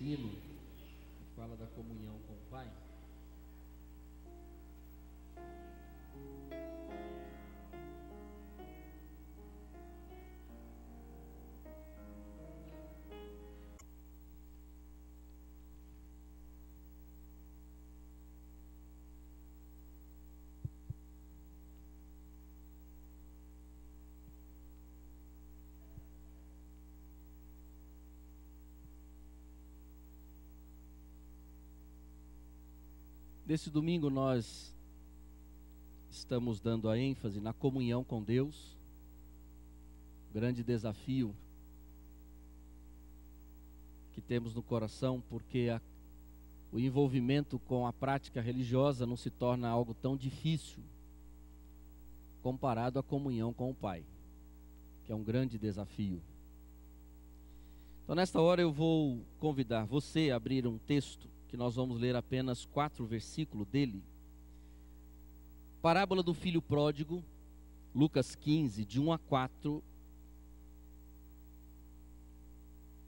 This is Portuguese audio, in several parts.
hino que fala da comunhão com o Pai. Nesse domingo nós estamos dando a ênfase na comunhão com Deus, grande desafio que temos no coração, porque o envolvimento com a prática religiosa não se torna algo tão difícil comparado à comunhão com o Pai, que é um grande desafio. Então nesta hora eu vou convidar você a abrir um texto que nós vamos ler apenas 4 versículos dele. Parábola do filho pródigo, Lucas 15, de 1 a 4.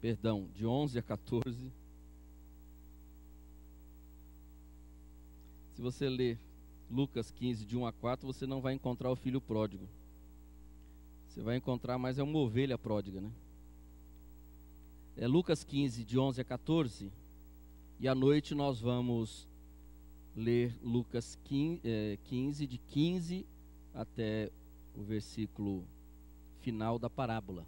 Perdão, de 11 a 14. Se você ler Lucas 15, de 1 a 4, você não vai encontrar o filho pródigo. Você vai encontrar, mas é uma ovelha pródiga, né? É Lucas 15, de 11 a 14. E à noite nós vamos ler Lucas 15, de 15 até o versículo final da parábola.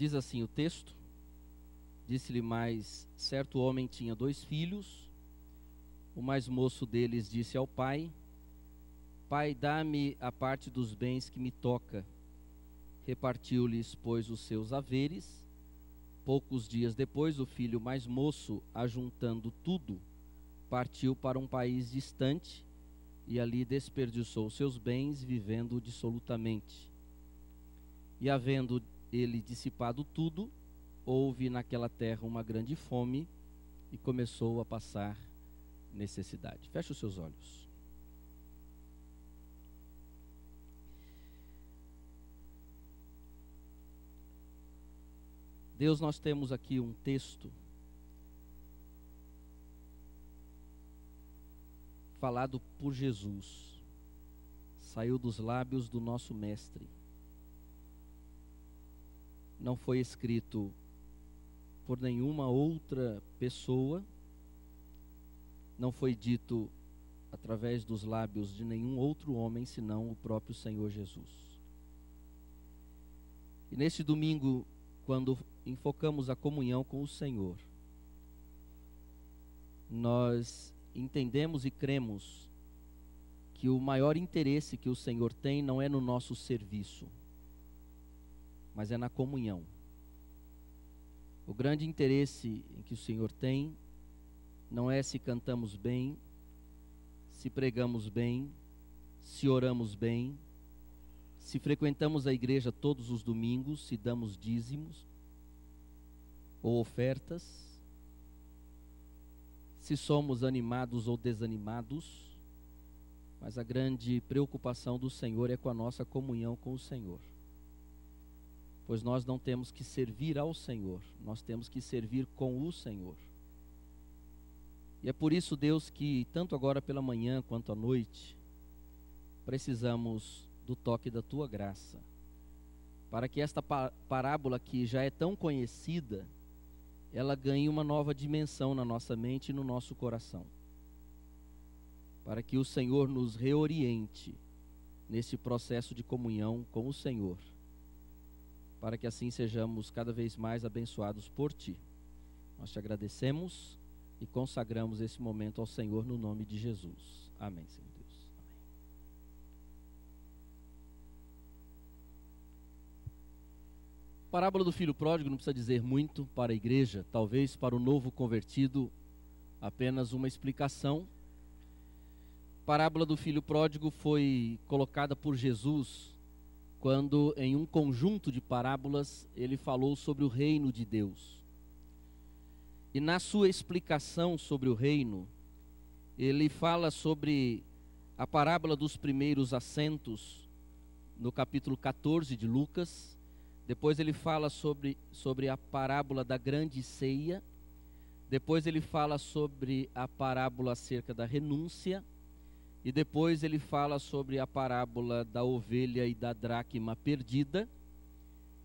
Diz assim o texto: disse-lhe mais, certo homem tinha 2 filhos. O mais moço deles disse ao pai: Pai, dá-me a parte dos bens que me toca. Repartiu-lhes, pois, os seus haveres. Poucos dias depois, o filho mais moço, ajuntando tudo, partiu para um país distante e ali desperdiçou seus bens, vivendo dissolutamente. E havendo ele dissipado tudo, houve naquela terra uma grande fome e começou a passar necessidade. Feche os seus olhos. Deus, nós temos aqui um texto falado por Jesus, saiu dos lábios do nosso mestre. Não foi escrito por nenhuma outra pessoa, não foi dito através dos lábios de nenhum outro homem, senão o próprio Senhor Jesus. E neste domingo, quando enfocamos a comunhão com o Senhor, nós entendemos e cremos que o maior interesse que o Senhor tem não é no nosso serviço, mas é na comunhão. O grande interesse em que o Senhor tem não é se cantamos bem, se pregamos bem, se oramos bem, se frequentamos a igreja todos os domingos, se damos dízimos ou ofertas, se somos animados ou desanimados, mas a grande preocupação do Senhor é com a nossa comunhão com o Senhor. Pois nós não temos que servir ao Senhor, nós temos que servir com o Senhor. E é por isso, Deus, que tanto agora pela manhã quanto à noite, precisamos do toque da Tua graça, para que esta parábola que já é tão conhecida, ela ganhe uma nova dimensão na nossa mente e no nosso coração. Para que o Senhor nos reoriente nesse processo de comunhão com o Senhor, para que assim sejamos cada vez mais abençoados por Ti. Nós Te agradecemos e consagramos esse momento ao Senhor no nome de Jesus. Amém, Senhor Deus. Amém. Parábola do filho pródigo não precisa dizer muito para a igreja, talvez para o novo convertido apenas uma explicação. parábola do filho pródigo foi colocada por Jesus quando, em um conjunto de parábolas, ele falou sobre o reino de Deus. E na sua explicação sobre o reino, ele fala sobre a parábola dos primeiros assentos, no capítulo 14 de Lucas. Depois ele fala sobre a parábola da grande ceia. Depois ele fala sobre a parábola acerca da renúncia. E depois ele fala sobre a parábola da ovelha e da dracma perdida.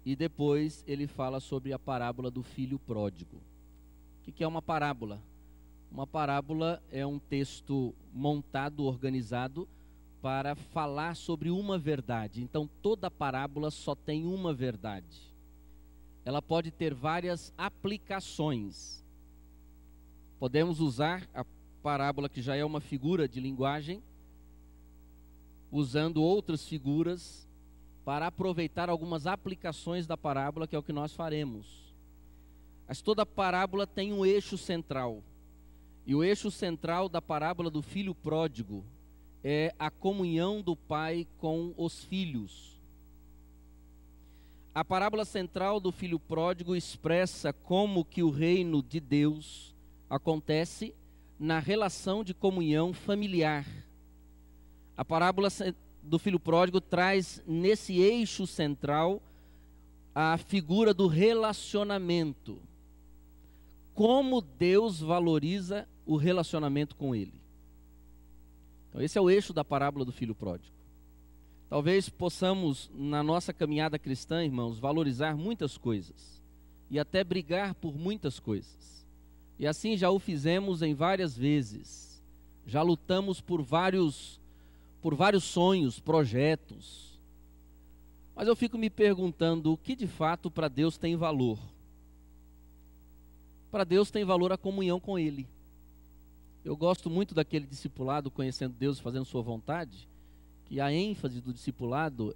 E depois ele fala sobre a parábola do filho pródigo. O que é uma parábola? Uma parábola é um texto montado, organizado, para falar sobre uma verdade. Então toda parábola só tem uma verdade. Ela pode ter várias aplicações. Podemos usar a parábola, que já é uma figura de linguagem, usando outras figuras para aproveitar algumas aplicações da parábola, que é o que nós faremos. Mas toda parábola tem um eixo central. E o eixo central da parábola do filho pródigo é a comunhão do pai com os filhos. A parábola central do filho pródigo expressa como que o reino de Deus acontece na relação de comunhão familiar. A parábola do filho pródigo traz nesse eixo central a figura do relacionamento. Como Deus valoriza o relacionamento com ele. Então esse é o eixo da parábola do filho pródigo. Talvez possamos, na nossa caminhada cristã, irmãos, valorizar muitas coisas. E até brigar por muitas coisas. E assim já o fizemos em várias vezes. Já lutamos por vários sonhos, projetos. Mas eu fico me perguntando o que de fato para Deus tem valor. Para Deus tem valor a comunhão com Ele. Eu gosto muito daquele discipulado, Conhecendo Deus e Fazendo Sua Vontade, que a ênfase do discipulado,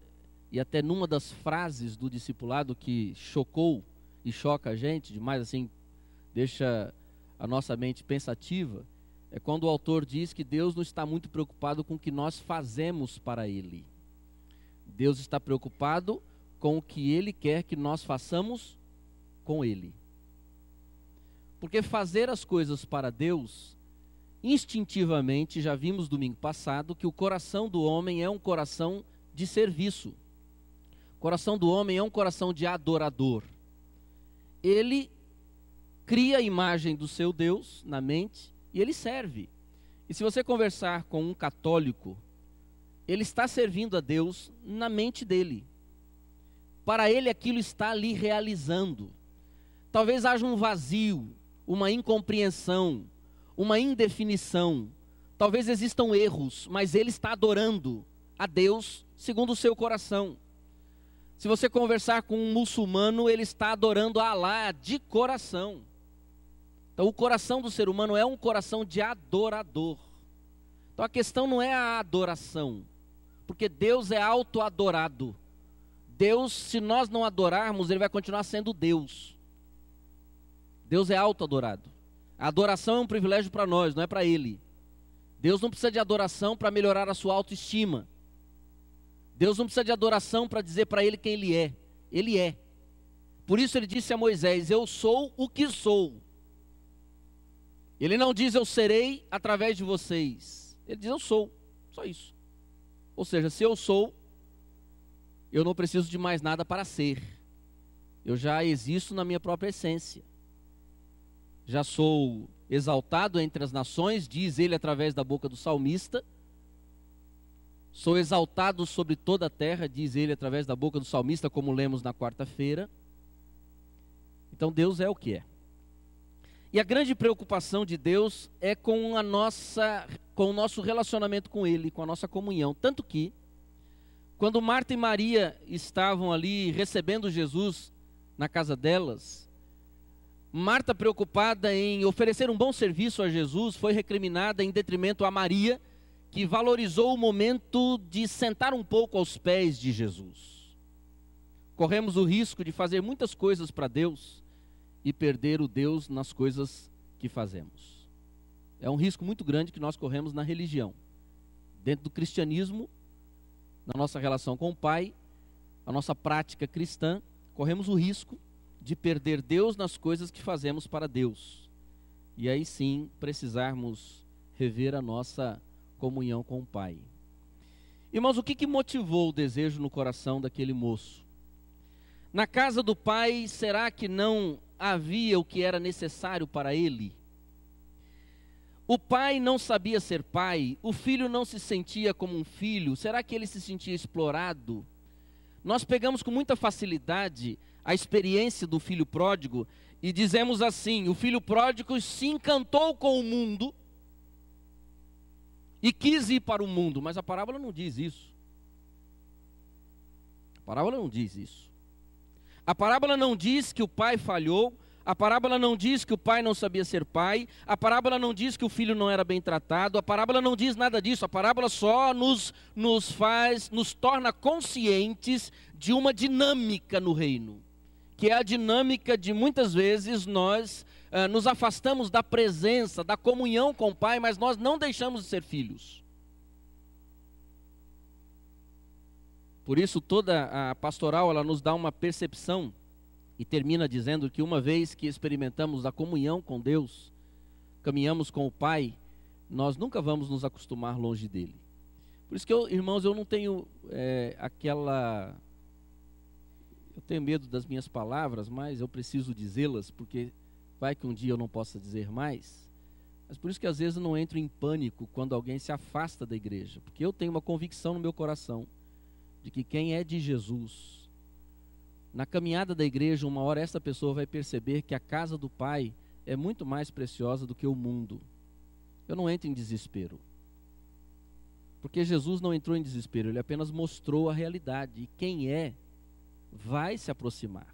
e até numa das frases do discipulado que chocou e choca a gente demais, assim, deixa a nossa mente pensativa, é quando o autor diz que Deus não está muito preocupado com o que nós fazemos para Ele. Deus está preocupado com o que Ele quer que nós façamos com Ele. Porque fazer as coisas para Deus, instintivamente, já vimos domingo passado, que o coração do homem é um coração de serviço. O coração do homem é um coração de adorador. Ele cria a imagem do seu Deus na mente e ele serve. E se você conversar com um católico, ele está servindo a Deus na mente dele. Para ele aquilo está ali realizando. Talvez haja um vazio, uma incompreensão, uma indefinição. Talvez existam erros, mas ele está adorando a Deus segundo o seu coração. Se você conversar com um muçulmano, ele está adorando a Alá de coração. Então o coração do ser humano é um coração de adorador. Então a questão não é a adoração, porque Deus é auto-adorado. Deus, se nós não adorarmos, ele vai continuar sendo Deus. Deus é auto-adorado. A adoração é um privilégio para nós, não é para Ele. Deus não precisa de adoração para melhorar a sua autoestima. Deus não precisa de adoração para dizer para Ele quem Ele é. Ele é. Por isso Ele disse a Moisés: eu sou o que sou. Ele não diz eu serei através de vocês. Ele diz eu sou, só isso. Ou seja, se eu sou, eu não preciso de mais nada para ser. Eu já existo na minha própria essência. Já sou exaltado entre as nações, diz ele através da boca do salmista. Sou exaltado sobre toda a terra, diz ele através da boca do salmista, como lemos na quarta-feira. Então Deus é o que é. E a grande preocupação de Deus é com o nosso relacionamento com Ele, com a nossa comunhão. Tanto que, quando Marta e Maria estavam ali recebendo Jesus na casa delas, Marta, preocupada em oferecer um bom serviço a Jesus, foi recriminada em detrimento a Maria, que valorizou o momento de sentar um pouco aos pés de Jesus. Corremos o risco de fazer muitas coisas para Deus e perder o Deus nas coisas que fazemos. É um risco muito grande que nós corremos na religião. Dentro do cristianismo, na nossa relação com o Pai, a nossa prática cristã, corremos o risco de perder Deus nas coisas que fazemos para Deus. E aí sim, precisarmos rever a nossa comunhão com o Pai. Irmãos, o que motivou o desejo no coração daquele moço? Na casa do Pai, será que não havia o que era necessário para ele? O pai não sabia ser pai, o filho não se sentia como um filho, será que ele se sentia explorado? Nós pegamos com muita facilidade a experiência do filho pródigo e dizemos assim: o filho pródigo se encantou com o mundo e quis ir para o mundo, mas a parábola não diz isso. A parábola não diz isso. A parábola não diz que o pai falhou. A parábola não diz que o pai não sabia ser pai, a parábola não diz que o filho não era bem tratado, a parábola não diz nada disso, a parábola só nos torna conscientes de uma dinâmica no reino, que é a dinâmica de muitas vezes nós nos afastamos da presença, da comunhão com o Pai, mas nós não deixamos de ser filhos. Por isso toda a pastoral ela nos dá uma percepção e termina dizendo que uma vez que experimentamos a comunhão com Deus, caminhamos com o Pai, nós nunca vamos nos acostumar longe dele. Por isso que, irmãos, eu não tenho eu tenho medo das minhas palavras, mas eu preciso dizê-las, porque vai que um dia eu não possa dizer mais. Mas por isso que às vezes eu não entro em pânico quando alguém se afasta da igreja, porque eu tenho uma convicção no meu coração de que quem é de Jesus, na caminhada da igreja, uma hora essa pessoa vai perceber que a casa do Pai é muito mais preciosa do que o mundo. Eu não entro em desespero, porque Jesus não entrou em desespero, ele apenas mostrou a realidade, e quem é, vai se aproximar,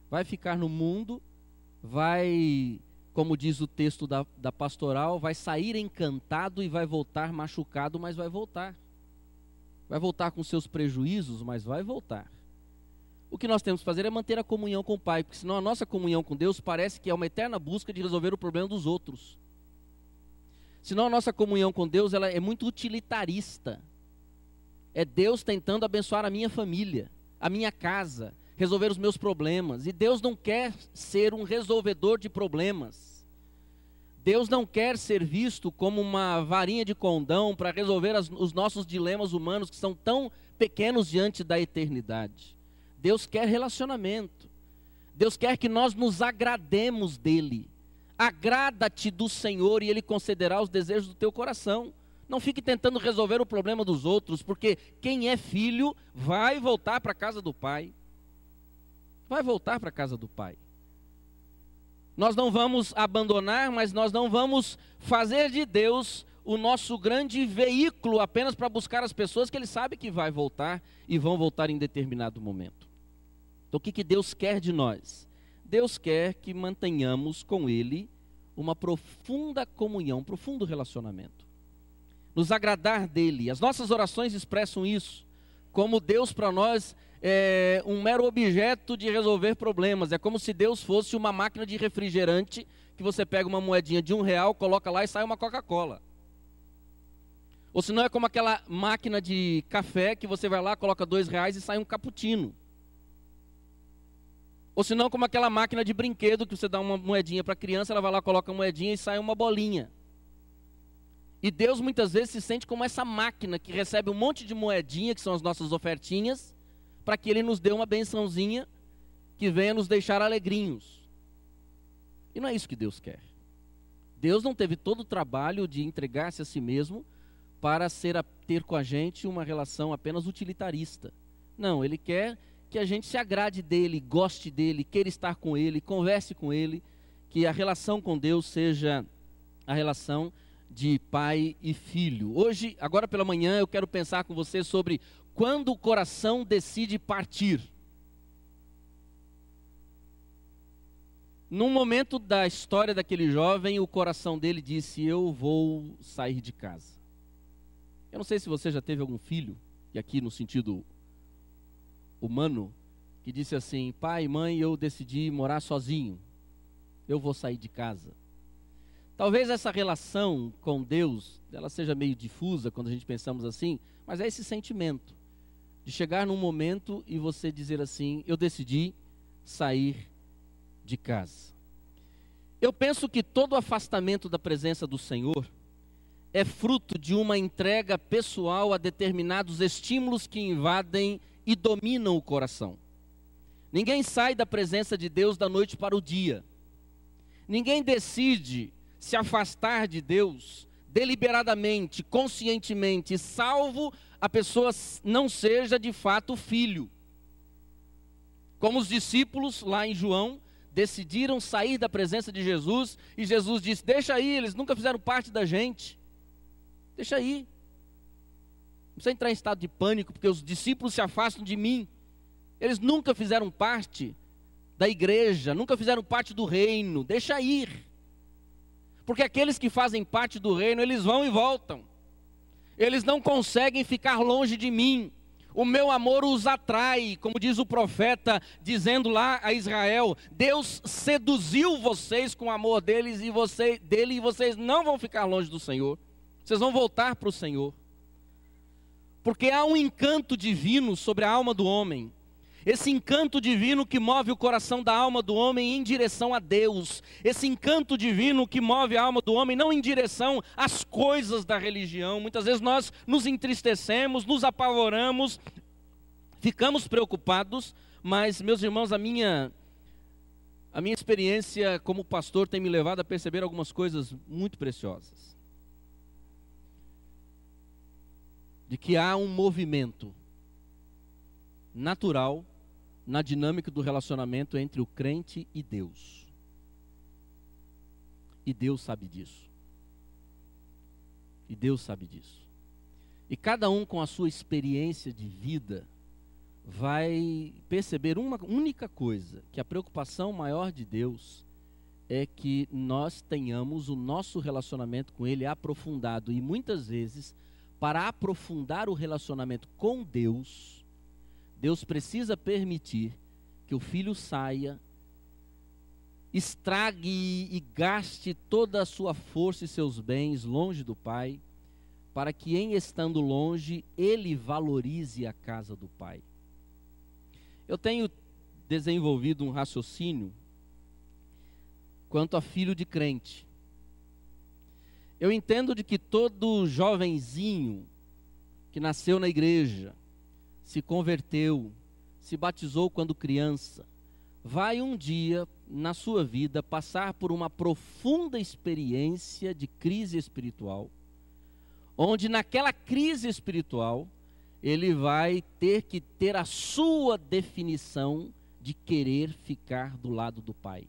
vai ficar no mundo, vai, como diz o texto da pastoral, vai sair encantado e vai voltar machucado, mas vai voltar com seus prejuízos, mas vai voltar. O que nós temos que fazer é manter a comunhão com o Pai, porque senão a nossa comunhão com Deus parece que é uma eterna busca de resolver o problema dos outros. Senão a nossa comunhão com Deus ela é muito utilitarista. É Deus tentando abençoar a minha família, a minha casa, resolver os meus problemas. E Deus não quer ser um resolvedor de problemas. Deus não quer ser visto como uma varinha de condão para resolver os nossos dilemas humanos que são tão pequenos diante da eternidade. Deus quer relacionamento. Deus quer que nós nos agrademos dele. Agrada-te do Senhor e ele concederá os desejos do teu coração. Não fique tentando resolver o problema dos outros, porque quem é filho vai voltar para a casa do Pai. Vai voltar para a casa do Pai. Nós não vamos abandonar, mas nós não vamos fazer de Deus o nosso grande veículo apenas para buscar as pessoas que ele sabe que vai voltar e vão voltar em determinado momento. Então o que Deus quer de nós? Deus quer que mantenhamos com ele uma profunda comunhão, um profundo relacionamento. Nos agradar dele. As nossas orações expressam isso. Como Deus para nós é um mero objeto de resolver problemas. É como se Deus fosse uma máquina de refrigerante, que você pega uma moedinha de R$1, coloca lá e sai uma Coca-Cola. Ou se não é como aquela máquina de café, que você vai lá, coloca R$2 e sai um cappuccino. Ou se não, como aquela máquina de brinquedo, que você dá uma moedinha para a criança, ela vai lá, coloca a moedinha e sai uma bolinha. E Deus muitas vezes se sente como essa máquina que recebe um monte de moedinha, que são as nossas ofertinhas, para que Ele nos dê uma bençãozinha que venha nos deixar alegrinhos. E não é isso que Deus quer. Deus não teve todo o trabalho de entregar-se a si mesmo para ter com a gente uma relação apenas utilitarista. Não, Ele quer que a gente se agrade dele, goste dele, queira estar com ele, converse com ele, que a relação com Deus seja a relação de pai e filho. Hoje, agora pela manhã, eu quero pensar com você sobre quando o coração decide partir. Num momento da história daquele jovem, o coração dele disse: eu vou sair de casa. Eu não sei se você já teve algum filho, e aqui no sentido humano, que disse assim: pai, mãe, eu decidi morar sozinho, eu vou sair de casa. Talvez essa relação com Deus, ela seja meio difusa quando a gente pensamos assim, mas é esse sentimento de chegar num momento e você dizer assim: eu decidi sair de casa. Eu penso que todo afastamento da presença do Senhor é fruto de uma entrega pessoal a determinados estímulos que invadem e dominam o coração. Ninguém sai da presença de Deus da noite para o dia. Ninguém decide se afastar de Deus deliberadamente, conscientemente, salvo a pessoa não seja de fato filho. Como os discípulos lá em João decidiram sair da presença de Jesus, e Jesus disse: deixa aí, eles nunca fizeram parte da gente. Deixa aí. Não precisa entrar em estado de pânico, porque os discípulos se afastam de mim. Eles nunca fizeram parte da igreja, nunca fizeram parte do reino. Deixa ir. Porque aqueles que fazem parte do reino, eles vão e voltam. Eles não conseguem ficar longe de mim. O meu amor os atrai, como diz o profeta, dizendo lá a Israel: Deus seduziu vocês com o amor dele, e vocês não vão ficar longe do Senhor. Vocês vão voltar para o Senhor. Porque há um encanto divino sobre a alma do homem. Esse encanto divino que move o coração da alma do homem em direção a Deus. Esse encanto divino que move a alma do homem não em direção às coisas da religião. Muitas vezes nós nos entristecemos, nos apavoramos, ficamos preocupados, mas, meus irmãos, a minha experiência como pastor tem me levado a perceber algumas coisas muito preciosas. De que há um movimento natural na dinâmica do relacionamento entre o crente e Deus. E Deus sabe disso. E Deus sabe disso. E cada um com a sua experiência de vida vai perceber uma única coisa, que a preocupação maior de Deus é que nós tenhamos o nosso relacionamento com Ele aprofundado. E muitas vezes, para aprofundar o relacionamento com Deus, Deus precisa permitir que o filho saia, estrague e gaste toda a sua força e seus bens longe do pai, para que, em estando longe, ele valorize a casa do pai. Eu tenho desenvolvido um raciocínio quanto a filho de crente. Eu entendo de que todo jovenzinho que nasceu na igreja, se converteu, se batizou quando criança, vai um dia na sua vida passar por uma profunda experiência de crise espiritual, onde naquela crise espiritual ele vai ter que ter a sua definição de querer ficar do lado do pai.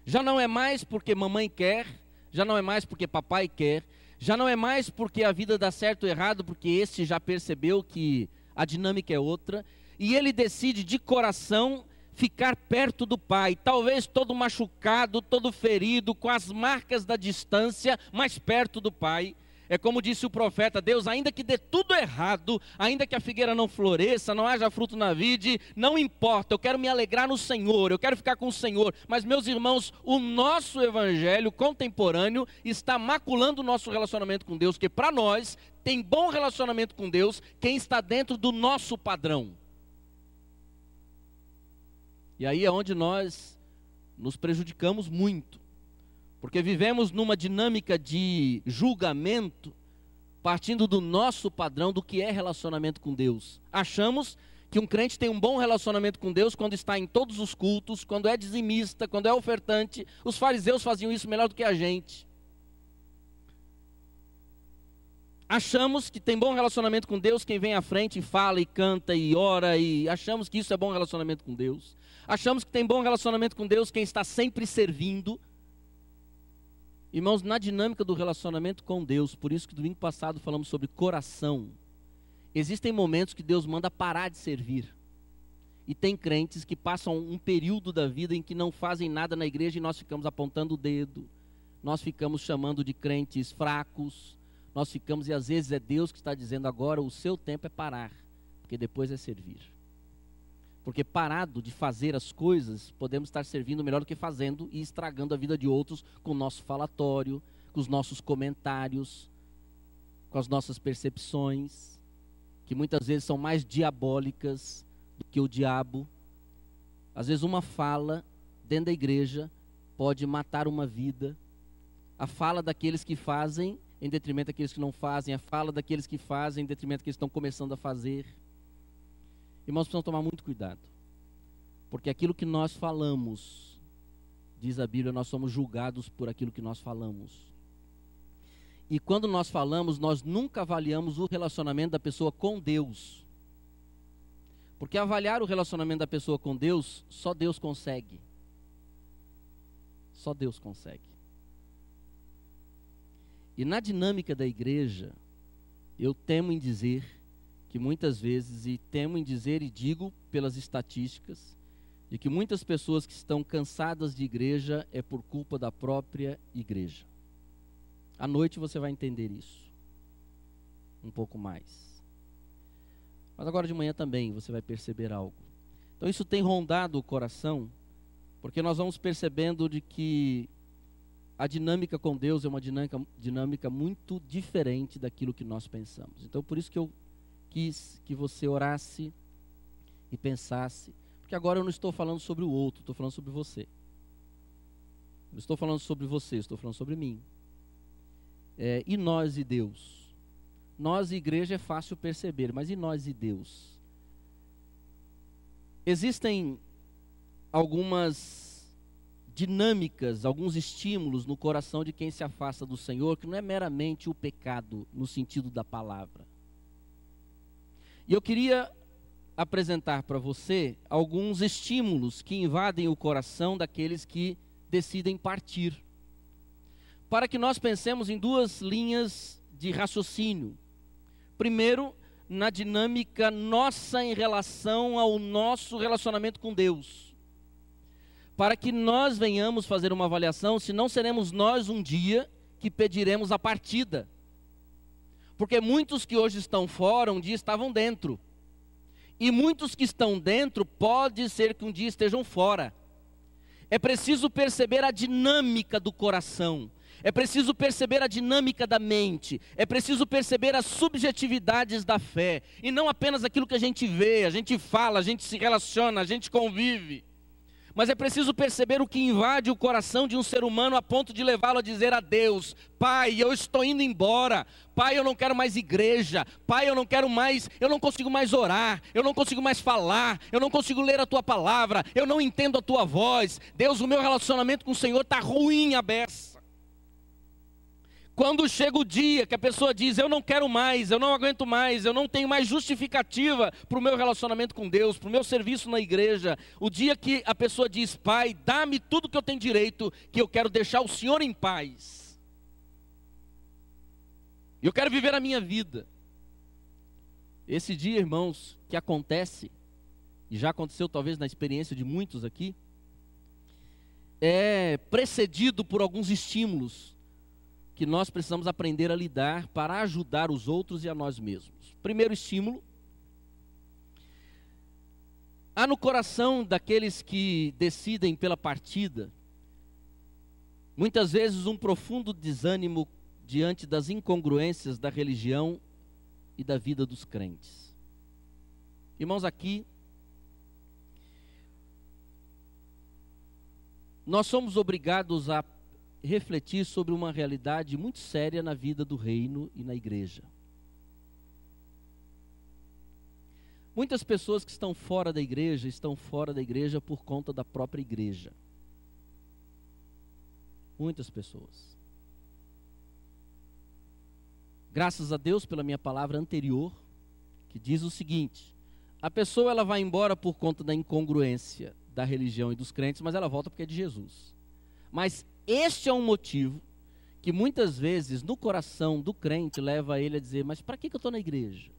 Já não é mais porque mamãe quer, já não é mais porque papai quer, já não é mais porque a vida dá certo ou errado, porque esse já percebeu que a dinâmica é outra, e ele decide de coração ficar perto do pai, talvez todo machucado, todo ferido, com as marcas da distância, mas perto do pai. É como disse o profeta: Deus, ainda que dê tudo errado, ainda que a figueira não floresça, não haja fruto na vide, não importa, eu quero me alegrar no Senhor, eu quero ficar com o Senhor. Mas, meus irmãos, o nosso evangelho contemporâneo está maculando o nosso relacionamento com Deus, que para nós tem bom relacionamento com Deus quem está dentro do nosso padrão. E aí é onde nós nos prejudicamos muito, porque vivemos numa dinâmica de julgamento, partindo do nosso padrão do que é relacionamento com Deus. Achamos que um crente tem um bom relacionamento com Deus quando está em todos os cultos, quando é dizimista, quando é ofertante. Os fariseus faziam isso melhor do que a gente. Achamos que tem bom relacionamento com Deus quem vem à frente e fala e canta e ora, e achamos que isso é bom relacionamento com Deus. Achamos que tem bom relacionamento com Deus quem está sempre servindo. Irmãos, na dinâmica do relacionamento com Deus, por isso que domingo passado falamos sobre coração, existem momentos que Deus manda parar de servir. E tem crentes que passam um período da vida em que não fazem nada na igreja e nós ficamos apontando o dedo, nós ficamos chamando de crentes fracos, nós ficamos, e às vezes é Deus que está dizendo: agora o seu tempo é parar, porque depois é servir. Porque parado de fazer as coisas, podemos estar servindo melhor do que fazendo e estragando a vida de outros com o nosso falatório, com os nossos comentários, com as nossas percepções, que muitas vezes são mais diabólicas do que o diabo. Às vezes uma fala dentro da igreja pode matar uma vida. A fala daqueles que fazem em detrimento daqueles que não fazem, a fala daqueles que fazem em detrimento daqueles que estão começando a fazer. Irmãos, precisamos tomar muito cuidado, porque aquilo que nós falamos, diz a Bíblia, nós somos julgados por aquilo que nós falamos. E quando nós falamos, nós nunca avaliamos o relacionamento da pessoa com Deus. Porque avaliar o relacionamento da pessoa com Deus, só Deus consegue. Só Deus consegue. E na dinâmica da igreja, eu temo em dizer que muitas vezes, e temo em dizer e digo pelas estatísticas, de que muitas pessoas que estão cansadas de igreja é por culpa da própria igreja. À noite você vai entender isso um pouco mais. Mas agora de manhã também você vai perceber algo. Então isso tem rondado o coração, porque nós vamos percebendo de que a dinâmica com Deus é uma dinâmica muito diferente daquilo que nós pensamos. Então por isso que eu quis que você orasse e pensasse, porque agora eu não estou falando sobre o outro, estou falando sobre você. Não estou falando sobre você, estou falando sobre mim. E nós e Deus? Nós e igreja é fácil perceber, mas e nós e Deus? Existem algumas dinâmicas, alguns estímulos no coração de quem se afasta do Senhor, que não é meramente o pecado no sentido da palavra. E eu queria apresentar para você alguns estímulos que invadem o coração daqueles que decidem partir, para que nós pensemos em duas linhas de raciocínio. Primeiro, na dinâmica nossa em relação ao nosso relacionamento com Deus, para que nós venhamos fazer uma avaliação se não seremos nós um dia que pediremos a partida. Porque muitos que hoje estão fora, um dia estavam dentro. E muitos que estão dentro, pode ser que um dia estejam fora. É preciso perceber a dinâmica do coração. É preciso perceber a dinâmica da mente. É preciso perceber as subjetividades da fé. E não apenas aquilo que a gente vê, a gente fala, a gente se relaciona, a gente convive. Mas é preciso perceber o que invade o coração de um ser humano a ponto de levá-lo a dizer a Deus: Pai, eu estou indo embora. Pai, eu não quero mais igreja. Pai, eu não consigo mais orar. Eu não consigo mais falar. Eu não consigo ler a Tua palavra. Eu não entendo a Tua voz. Deus, o meu relacionamento com o Senhor está ruim a beça. Quando chega o dia que a pessoa diz: eu não quero mais, eu não aguento mais, eu não tenho mais justificativa para o meu relacionamento com Deus, para o meu serviço na igreja. O dia que a pessoa diz: Pai, dá-me tudo que eu tenho direito, que eu quero deixar o Senhor em paz. Eu quero viver a minha vida. Esse dia, irmãos, que acontece, e já aconteceu talvez na experiência de muitos aqui, é precedido por alguns estímulos que nós precisamos aprender a lidar para ajudar os outros e a nós mesmos. Primeiro estímulo: há no coração daqueles que decidem pela partida, muitas vezes um profundo desânimo diante das incongruências da religião e da vida dos crentes. Irmãos, aqui nós somos obrigados a refletir sobre uma realidade muito séria na vida do reino e na igreja. Muitas pessoas que estão fora da igreja por conta da própria igreja. Muitas pessoas. Graças a Deus pela minha palavra anterior, que diz o seguinte: a pessoa ela vai embora por conta da incongruência da religião e dos crentes, mas ela volta porque é de Jesus. Mas este é um motivo que muitas vezes no coração do crente leva ele a dizer: mas para que eu estou na igreja?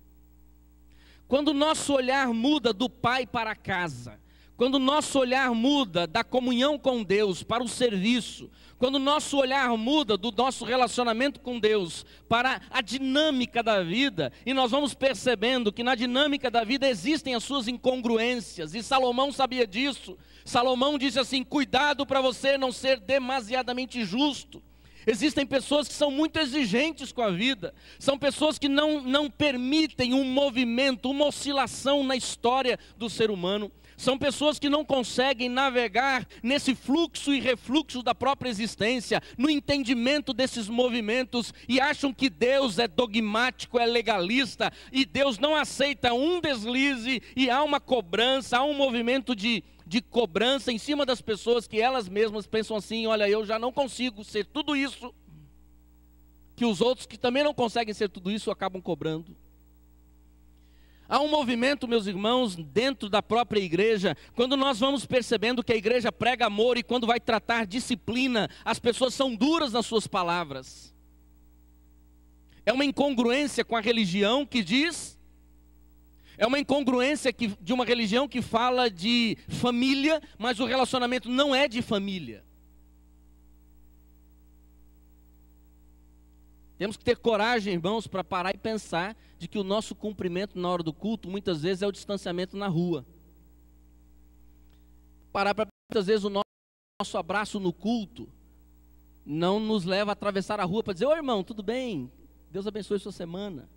Quando o nosso olhar muda do pai para a casa, quando o nosso olhar muda da comunhão com Deus para o serviço, quando o nosso olhar muda do nosso relacionamento com Deus para a dinâmica da vida, e nós vamos percebendo que na dinâmica da vida existem as suas incongruências, e Salomão sabia disso. Salomão disse assim: cuidado para você não ser demasiadamente justo. Existem pessoas que são muito exigentes com a vida, são pessoas que não permitem um movimento, uma oscilação na história do ser humano. São pessoas que não conseguem navegar nesse fluxo e refluxo da própria existência, no entendimento desses movimentos, e acham que Deus é dogmático, é legalista, e Deus não aceita um deslize, e há uma cobrança, há um movimento de cobrança em cima das pessoas, que elas mesmas pensam assim: olha, eu já não consigo ser tudo isso, que os outros que também não conseguem ser tudo isso acabam cobrando. Há um movimento, meus irmãos, dentro da própria igreja, quando nós vamos percebendo que a igreja prega amor, e quando vai tratar disciplina, as pessoas são duras nas suas palavras. É uma incongruência com a religião que diz, é uma incongruência de uma religião que fala de família, mas o relacionamento não é de família. Temos que ter coragem, irmãos, para parar e pensar de que o nosso cumprimento na hora do culto, muitas vezes, é o distanciamento na rua. Parar para muitas vezes o nosso abraço no culto não nos leva a atravessar a rua para dizer: oi, irmão, tudo bem? Deus abençoe sua semana.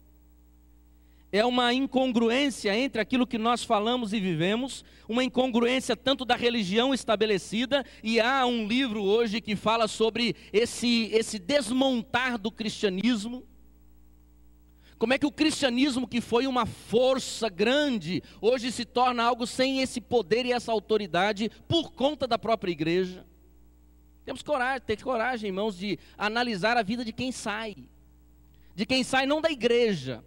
É uma incongruência entre aquilo que nós falamos e vivemos, uma incongruência tanto da religião estabelecida, e há um livro hoje que fala sobre esse desmontar do cristianismo. Como é que o cristianismo, que foi uma força grande, hoje se torna algo sem esse poder e essa autoridade por conta da própria igreja. Temos coragem, ter coragem, irmãos, de analisar a vida de quem sai não da igreja,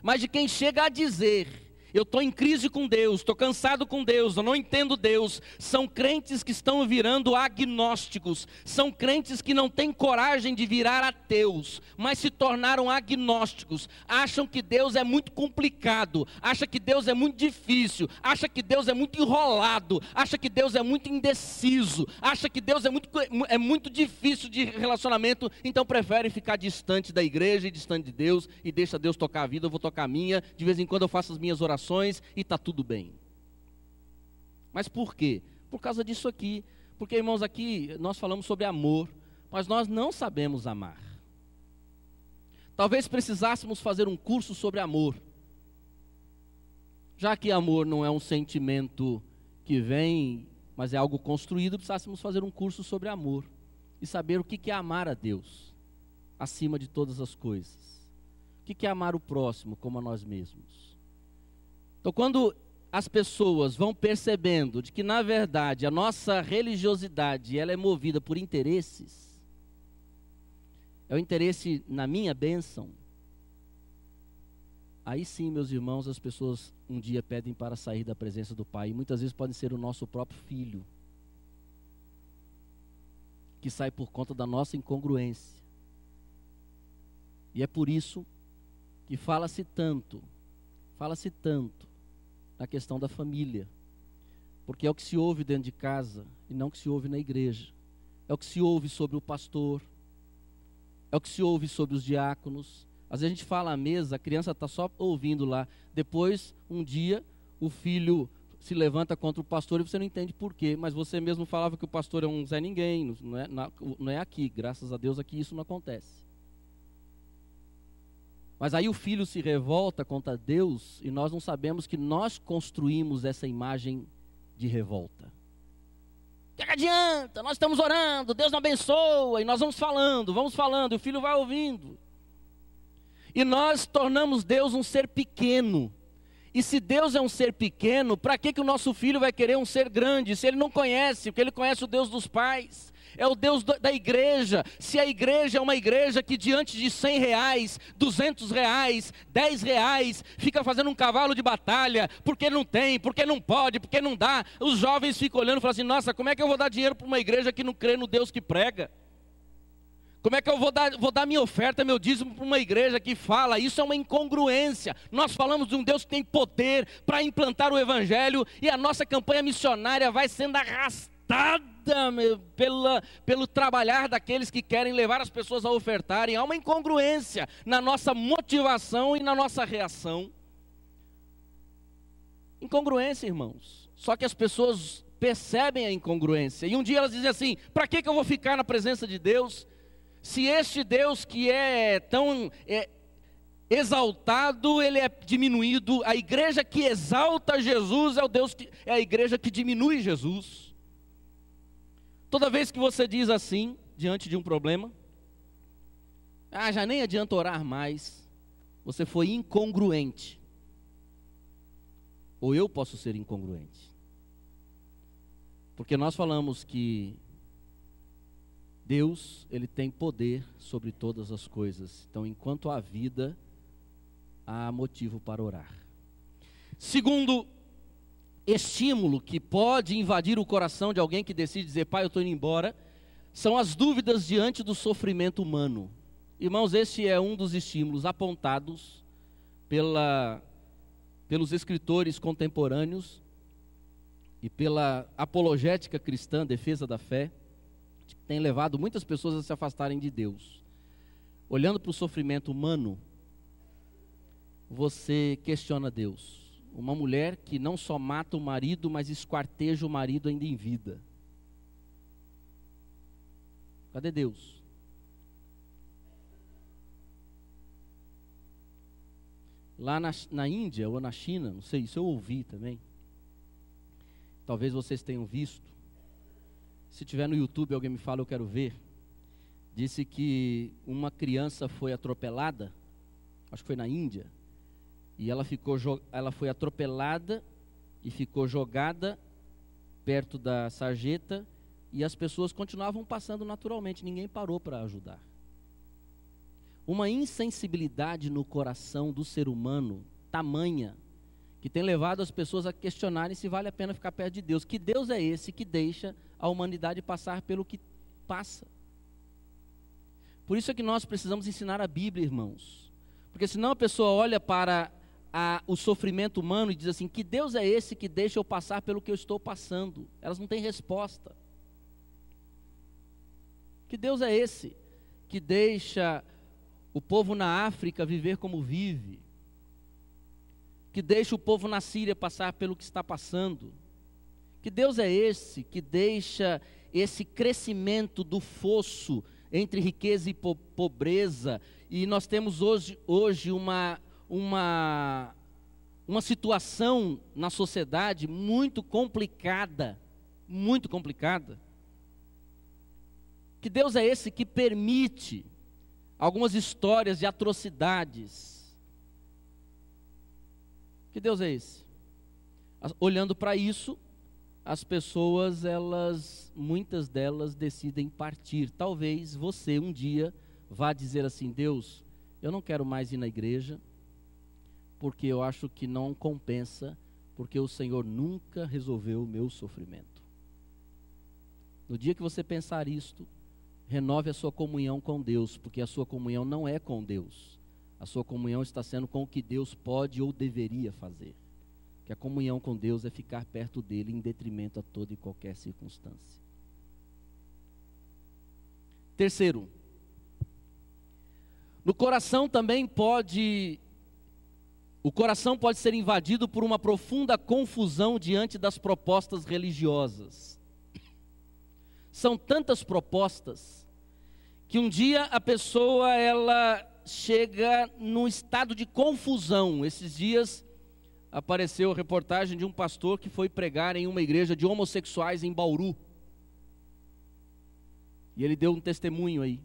mas de quem chega a dizer: eu estou em crise com Deus, estou cansado com Deus, eu não entendo Deus. São crentes que estão virando agnósticos, são crentes que não têm coragem de virar ateus, mas se tornaram agnósticos. Acham que Deus é muito complicado, acham que Deus é muito difícil, acham que Deus é muito enrolado, acham que Deus é muito indeciso, acham que Deus é muito difícil de relacionamento, então preferem ficar distante da igreja e distante de Deus, e deixa Deus tocar a vida, eu vou tocar a minha, de vez em quando eu faço as minhas orações e está tudo bem. Mas por quê? Por causa disso aqui. Porque, irmãos, aqui nós falamos sobre amor, mas nós não sabemos amar. Talvez precisássemos fazer um curso sobre amor. Já que amor não é um sentimento que vem, mas é algo construído, precisássemos fazer um curso sobre amor e saber o que é amar a Deus acima de todas as coisas. O que é amar o próximo como a nós mesmos. Então, quando as pessoas vão percebendo de que, na verdade, a nossa religiosidade ela é movida por interesses, é o interesse na minha bênção, aí sim, meus irmãos, as pessoas um dia pedem para sair da presença do Pai, e muitas vezes podem ser o nosso próprio filho, que sai por conta da nossa incongruência. E é por isso que fala-se tanto na questão da família, porque é o que se ouve dentro de casa e não o que se ouve na igreja. É o que se ouve sobre o pastor, é o que se ouve sobre os diáconos. Às vezes a gente fala à mesa, a criança está só ouvindo lá, depois um dia o filho se levanta contra o pastor e você não entende por quê, mas você mesmo falava que o pastor é um Zé Ninguém, não é aqui, graças a Deus aqui isso não acontece. Mas aí o filho se revolta contra Deus e nós não sabemos que nós construímos essa imagem de revolta. O que adianta? Nós estamos orando, Deus não abençoa, e nós vamos falando, e o filho vai ouvindo. E nós tornamos Deus um ser pequeno. E se Deus é um ser pequeno, para que o nosso filho vai querer um ser grande? Se ele não conhece, porque ele conhece o Deus dos pais. É o Deus da igreja. Se a igreja é uma igreja que diante de R$100, R$200, R$10, fica fazendo um cavalo de batalha, porque não tem, porque não pode, porque não dá, os jovens ficam olhando e falam assim: nossa, como é que eu vou dar dinheiro para uma igreja que não crê no Deus que prega? Como é que eu vou dar minha oferta, meu dízimo para uma igreja que fala? Isso é uma incongruência. Nós falamos de um Deus que tem poder para implantar o evangelho e a nossa campanha missionária vai sendo arrastada pelo trabalhar daqueles que querem levar as pessoas a ofertarem. Há uma incongruência na nossa motivação e na nossa reação. Incongruência, irmãos. Só que as pessoas percebem a incongruência. E um dia elas dizem assim: para que eu vou ficar na presença de Deus? Se este Deus que é tão exaltado, ele é diminuído. A igreja que exalta Jesus é a igreja que diminui Jesus. Toda vez que você diz assim, diante de um problema, já nem adianta orar mais, você foi incongruente. Ou eu posso ser incongruente. Porque nós falamos que Deus, ele tem poder sobre todas as coisas. Então, enquanto há vida, há motivo para orar. Segundo estímulo que pode invadir o coração de alguém que decide dizer: pai, eu estou indo embora, são as dúvidas diante do sofrimento humano. Irmãos, este é um dos estímulos apontados pelos escritores contemporâneos e pela apologética cristã, defesa da fé, que tem levado muitas pessoas a se afastarem de Deus. Olhando para o sofrimento humano, você questiona Deus. Uma mulher que não só mata o marido, mas esquarteja o marido ainda em vida. Cadê Deus? Lá na Índia ou na China, não sei, isso eu ouvi também. Talvez vocês tenham visto. Se tiver no YouTube, alguém me fala, eu quero ver. Disse que uma criança foi atropelada, acho que foi na Índia, e ela foi atropelada e ficou jogada perto da sarjeta, e as pessoas continuavam passando naturalmente, ninguém parou para ajudar. Uma insensibilidade no coração do ser humano tamanha, que tem levado as pessoas a questionarem se vale a pena ficar perto de Deus. Que Deus é esse que deixa a humanidade passar pelo que passa? Por isso é que nós precisamos ensinar a Bíblia, irmãos. Porque senão a pessoa olha para o sofrimento humano e diz assim: que Deus é esse que deixa eu passar pelo que eu estou passando? Elas não têm resposta. Que Deus é esse que deixa o povo na África viver como vive? Que deixa o povo na Síria passar pelo que está passando? Que Deus é esse que deixa esse crescimento do fosso entre riqueza e pobreza? E nós temos hoje uma situação na sociedade muito complicada, muito complicada. Que Deus é esse que permite algumas histórias de atrocidades? Que Deus é esse? Olhando para isso, as pessoas, muitas delas decidem partir. Talvez você um dia vá dizer assim: Deus, eu não quero mais ir na igreja, porque eu acho que não compensa, porque o Senhor nunca resolveu o meu sofrimento. No dia que você pensar isto, renove a sua comunhão com Deus, porque a sua comunhão não é com Deus. A sua comunhão está sendo com o que Deus pode ou deveria fazer. Que a comunhão com Deus é ficar perto dele em detrimento a toda e qualquer circunstância. Terceiro, o coração pode ser invadido por uma profunda confusão diante das propostas religiosas. São tantas propostas que um dia a pessoa ela chega num estado de confusão. Esses dias apareceu a reportagem de um pastor que foi pregar em uma igreja de homossexuais em Bauru. E ele deu um testemunho aí.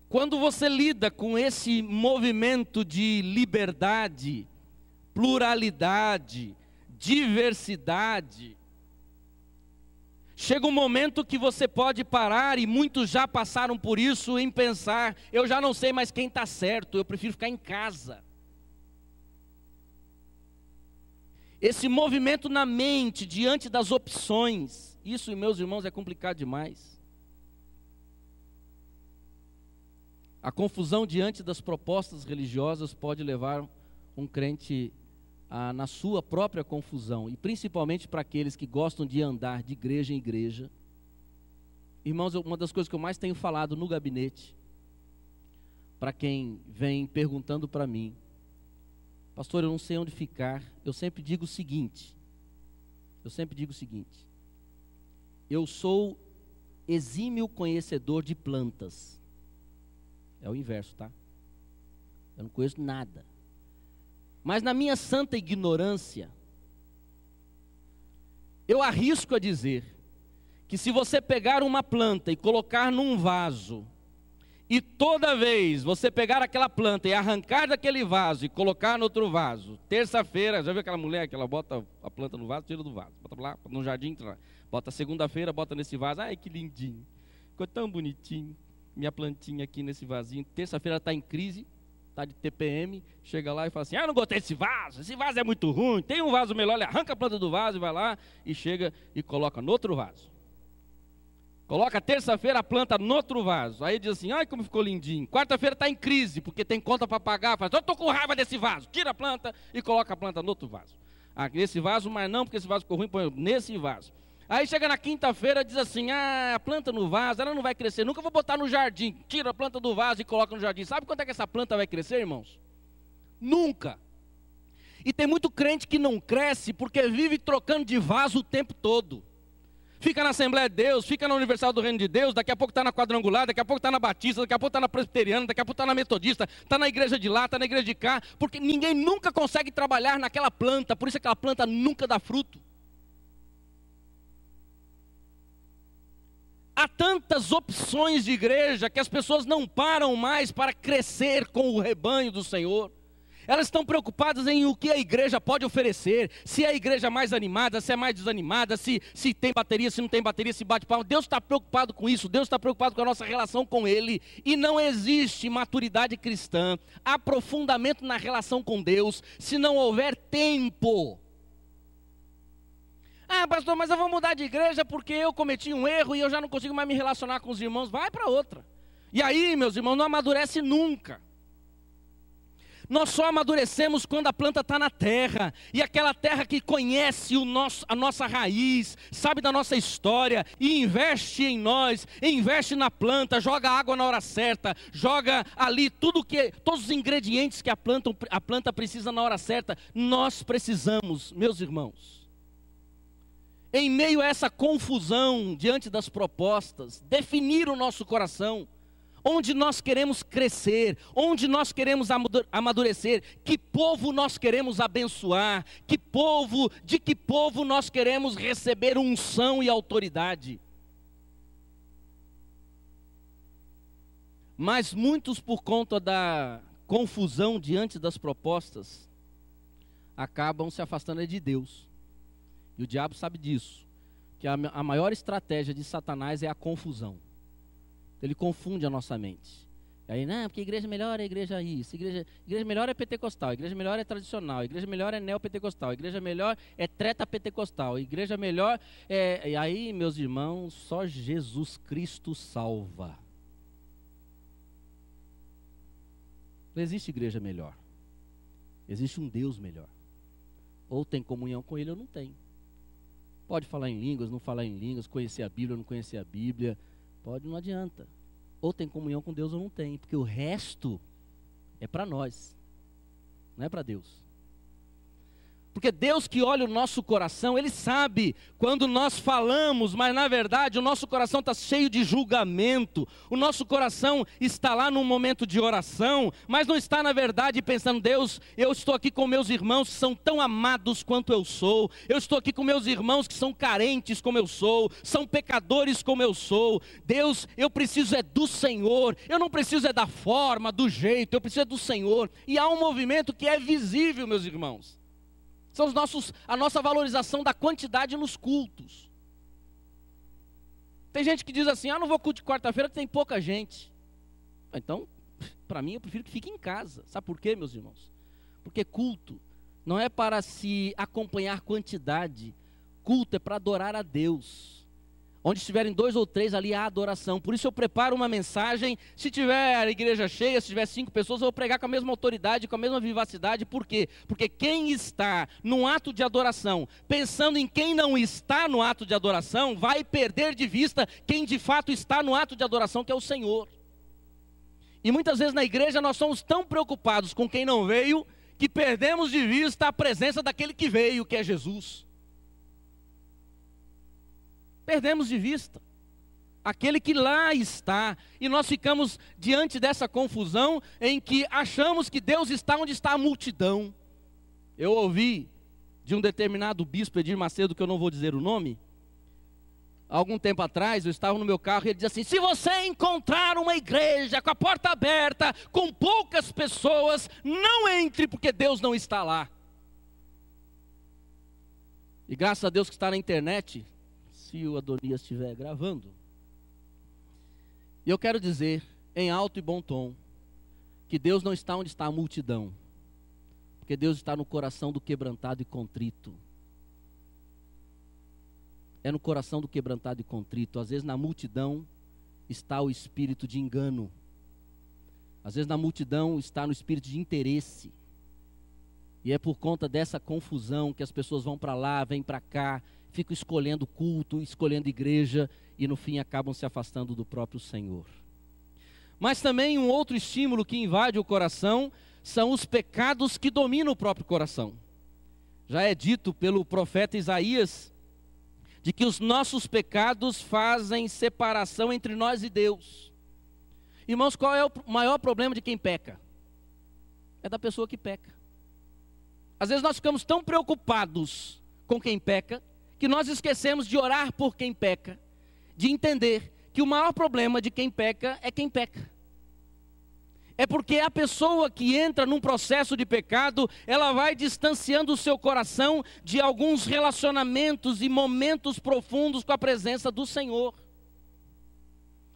Quando você lida com esse movimento de liberdade, pluralidade, diversidade, chega um momento que você pode parar, e muitos já passaram por isso, em pensar: eu já não sei mais quem está certo, eu prefiro ficar em casa. Esse movimento na mente, diante das opções, isso, meus irmãos, é complicado demais. A confusão diante das propostas religiosas pode levar um crente na sua própria confusão, e principalmente para aqueles que gostam de andar de igreja em igreja. Irmãos, uma das coisas que eu mais tenho falado no gabinete, para quem vem perguntando para mim, pastor, eu não sei onde ficar, eu sempre digo o seguinte, eu sou exímio conhecedor de plantas. É o inverso, tá? Eu não conheço nada. Mas na minha santa ignorância, eu arrisco a dizer que se você pegar uma planta e colocar num vaso, e toda vez você pegar aquela planta e arrancar daquele vaso e colocar no outro vaso, terça-feira, já viu aquela mulher que ela bota a planta no vaso, tira do vaso, bota lá no jardim, bota segunda-feira, bota nesse vaso, ai que lindinho, ficou tão bonitinho, minha plantinha aqui nesse vasinho, terça-feira está em crise, está de TPM, chega lá e fala assim, eu não gostei desse vaso, esse vaso é muito ruim, tem um vaso melhor, ele arranca a planta do vaso e vai lá e chega e coloca no outro vaso. Coloca terça-feira a planta no outro vaso, aí diz assim, ai como ficou lindinho, quarta-feira está em crise, porque tem conta para pagar, fala, eu estou com raiva desse vaso, tira a planta e coloca a planta no outro vaso. Ah, nesse vaso, mas não, porque esse vaso ficou ruim, põe nesse vaso. Aí chega na quinta-feira, diz assim, a planta no vaso, ela não vai crescer, nunca vou botar no jardim. Tira a planta do vaso e coloca no jardim. Sabe quanto é que essa planta vai crescer, irmãos? Nunca. E tem muito crente que não cresce porque vive trocando de vaso o tempo todo. Fica na Assembleia de Deus, fica na Universal do Reino de Deus, daqui a pouco está na Quadrangular, daqui a pouco está na Batista, daqui a pouco está na Presbiteriana, daqui a pouco está na Metodista, está na igreja de lá, está na igreja de cá, porque ninguém nunca consegue trabalhar naquela planta, por isso aquela planta nunca dá fruto. Há tantas opções de igreja que as pessoas não param mais para crescer com o rebanho do Senhor. Elas estão preocupadas em o que a igreja pode oferecer, se é a igreja mais animada, se é mais desanimada, se tem bateria, se não tem bateria, se bate palma. Deus está preocupado com isso, Deus está preocupado com a nossa relação com Ele. E não existe maturidade cristã, aprofundamento na relação com Deus, se não houver tempo. Ah, pastor, mas eu vou mudar de igreja porque eu cometi um erro e eu já não consigo mais me relacionar com os irmãos. Vai para outra. E aí, meus irmãos, não amadurece nunca. Nós só amadurecemos quando a planta está na terra. E aquela terra que conhece a nossa raiz, sabe da nossa história, e investe em nós, investe na planta, joga água na hora certa, joga ali todos os ingredientes que a planta precisa na hora certa. Nós precisamos, meus irmãos, em meio a essa confusão diante das propostas, definir o nosso coração, onde nós queremos crescer, onde nós queremos amadurecer, que povo nós queremos abençoar, de que povo nós queremos receber unção e autoridade. Mas muitos, por conta da confusão diante das propostas, acabam se afastando de Deus. E o diabo sabe disso, que a maior estratégia de Satanás é a confusão. Ele confunde a nossa mente. E aí, não, porque a igreja melhor é a igreja isso, igreja melhor é pentecostal, a igreja melhor é tradicional, a igreja melhor é neopentecostal, a igreja melhor é treta pentecostal, a igreja melhor é... E aí, meus irmãos, só Jesus Cristo salva. Não existe igreja melhor. Existe um Deus melhor. Ou tem comunhão com Ele ou não tem. Pode falar em línguas, não falar em línguas, conhecer a Bíblia ou não conhecer a Bíblia. Pode, não adianta. Ou tem comunhão com Deus ou não tem. Porque o resto é para nós. Não é para Deus. Porque Deus que olha o nosso coração, Ele sabe quando nós falamos, mas na verdade o nosso coração está cheio de julgamento. O nosso coração está lá num momento de oração, mas não está na verdade pensando, Deus, eu estou aqui com meus irmãos que são tão amados quanto eu sou. Eu estou aqui com meus irmãos que são carentes como eu sou, são pecadores como eu sou. Deus, eu preciso é do Senhor, eu não preciso é da forma, do jeito, eu preciso é do Senhor. E há um movimento que é visível, meus irmãos. São a nossa valorização da quantidade nos cultos. Tem gente que diz assim, não vou culto de quarta-feira que tem pouca gente. Então, para mim, eu prefiro que fique em casa. Sabe por quê, meus irmãos? Porque culto não é para se acompanhar quantidade. Culto é para adorar a Deus. Onde estiverem 2 ou 3, ali há adoração. Por isso eu preparo uma mensagem. Se tiver a igreja cheia, se tiver 5 pessoas, eu vou pregar com a mesma autoridade, com a mesma vivacidade. Por quê? Porque quem está num ato de adoração, pensando em quem não está no ato de adoração, vai perder de vista quem de fato está no ato de adoração, que é o Senhor. E muitas vezes na igreja nós somos tão preocupados com quem não veio, que perdemos de vista a presença daquele que veio, que é Jesus. Perdemos de vista aquele que lá está, e nós ficamos diante dessa confusão em que achamos que Deus está onde está a multidão. Eu ouvi de um determinado bispo, Edir Macedo, que eu não vou dizer o nome, há algum tempo atrás, eu estava no meu carro e ele dizia assim: se você encontrar uma igreja com a porta aberta, com poucas pessoas, não entre, porque Deus não está lá. E graças a Deus que está na internet, se o Adonias estiver gravando. E eu quero dizer, em alto e bom tom, que Deus não está onde está a multidão, porque Deus está no coração do quebrantado e contrito. É no coração do quebrantado e contrito. Às vezes na multidão está o espírito de engano. Às vezes na multidão está no espírito de interesse. E é por conta dessa confusão que as pessoas vão para lá, vêm para cá, ficam escolhendo culto, escolhendo igreja, e no fim acabam se afastando do próprio Senhor. Mas também um outro estímulo que invade o coração são os pecados que dominam o próprio coração. Já é dito pelo profeta Isaías, de que os nossos pecados fazem separação entre nós e Deus. Irmãos, qual é o maior problema de quem peca? É da pessoa que peca. Às vezes nós ficamos tão preocupados com quem peca, que nós esquecemos de orar por quem peca, de entender que o maior problema de quem peca é quem peca. É porque a pessoa que entra num processo de pecado, ela vai distanciando o seu coração de alguns relacionamentos e momentos profundos com a presença do Senhor.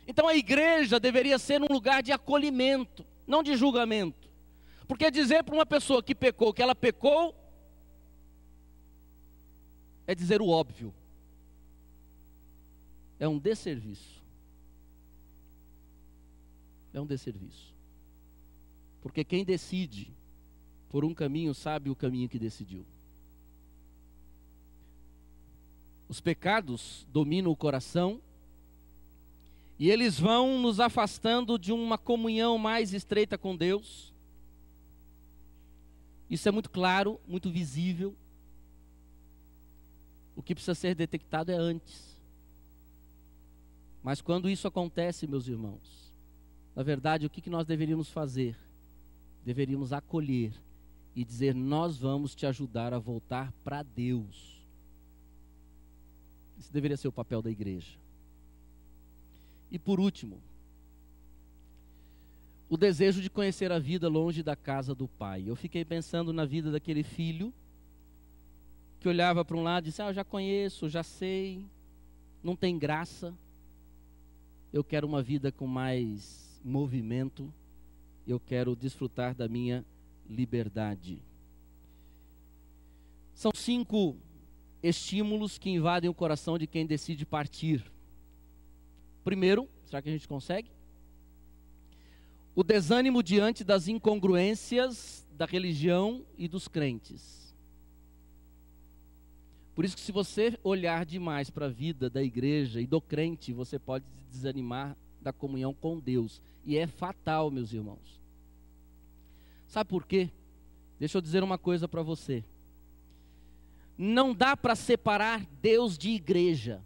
Então a igreja deveria ser um lugar de acolhimento, não de julgamento. Porque dizer para uma pessoa que pecou, que ela pecou, é dizer o óbvio. É um desserviço. É um desserviço. Porque quem decide por um caminho sabe o caminho que decidiu. Os pecados dominam o coração e eles vão nos afastando de uma comunhão mais estreita com Deus. Isso é muito claro, muito visível. O que precisa ser detectado é antes. Mas quando isso acontece, meus irmãos, na verdade, o que nós deveríamos fazer? Deveríamos acolher e dizer: nós vamos te ajudar a voltar para Deus. Esse deveria ser o papel da igreja. E por último, o desejo de conhecer a vida longe da casa do pai. Eu fiquei pensando na vida daquele filho que olhava para um lado e disse: eu já conheço, já sei, não tem graça, eu quero uma vida com mais movimento, eu quero desfrutar da minha liberdade. São 5 estímulos que invadem o coração de quem decide partir. Primeiro, será que a gente consegue? O desânimo diante das incongruências da religião e dos crentes. Por isso que se você olhar demais para a vida da igreja e do crente, você pode desanimar da comunhão com Deus. E é fatal, meus irmãos. Sabe por quê? Deixa eu dizer uma coisa para você. Não dá para separar Deus de igreja.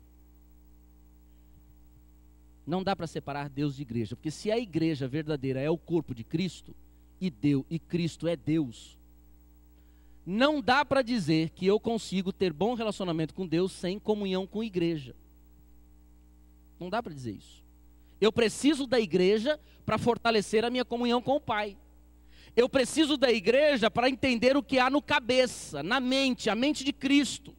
Não dá para separar Deus de igreja. Porque se a igreja verdadeira é o corpo de Cristo, e Cristo é Deus, não dá para dizer que eu consigo ter bom relacionamento com Deus sem comunhão com a igreja. Não dá para dizer isso. Eu preciso da igreja para fortalecer a minha comunhão com o Pai. Eu preciso da igreja para entender o que há no cabeça, na mente, a mente de Cristo.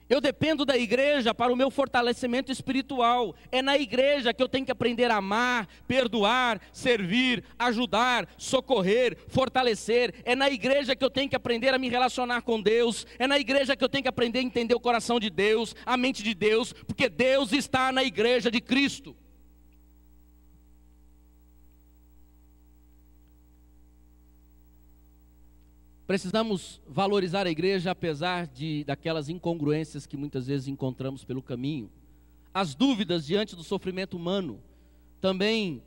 Eu dependo da igreja para o meu fortalecimento espiritual. É na igreja que eu tenho que aprender a amar, perdoar, servir, ajudar, socorrer, fortalecer. É na igreja que eu tenho que aprender a me relacionar com Deus. É na igreja que eu tenho que aprender a entender o coração de Deus, a mente de Deus, porque Deus está na igreja de Cristo. Precisamos valorizar a igreja apesar daquelas incongruências que muitas vezes encontramos pelo caminho. As dúvidas diante do sofrimento humano. Também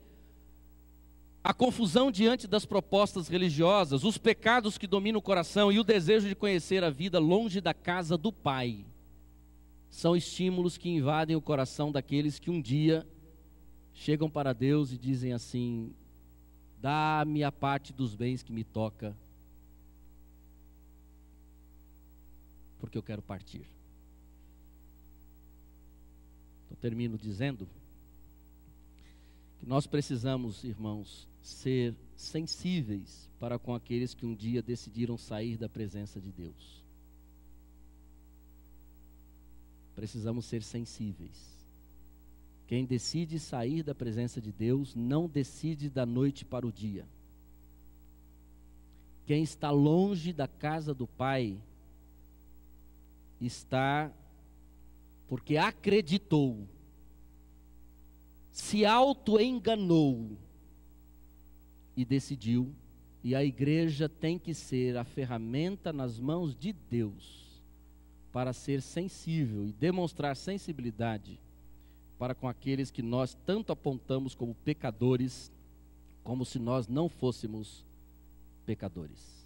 a confusão diante das propostas religiosas, os pecados que dominam o coração e o desejo de conhecer a vida longe da casa do Pai. São estímulos que invadem o coração daqueles que um dia chegam para Deus e dizem assim: dá-me a parte dos bens que me toca, porque eu quero partir. Eu termino dizendo que nós precisamos, irmãos, ser sensíveis para com aqueles que um dia decidiram sair da presença de Deus. Precisamos ser sensíveis. Quem decide sair da presença de Deus não decide da noite para o dia. Quem está longe da casa do Pai está porque acreditou, se auto-enganou e decidiu. E a igreja tem que ser a ferramenta nas mãos de Deus para ser sensível e demonstrar sensibilidade para com aqueles que nós tanto apontamos como pecadores, como se nós não fôssemos pecadores.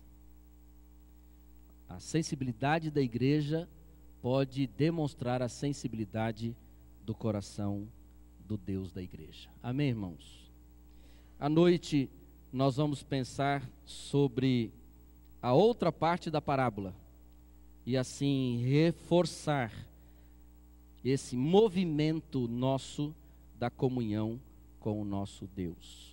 A sensibilidade da igreja pode demonstrar a sensibilidade do coração do Deus da igreja. Amém, irmãos? À noite nós vamos pensar sobre a outra parte da parábola e assim reforçar esse movimento nosso da comunhão com o nosso Deus.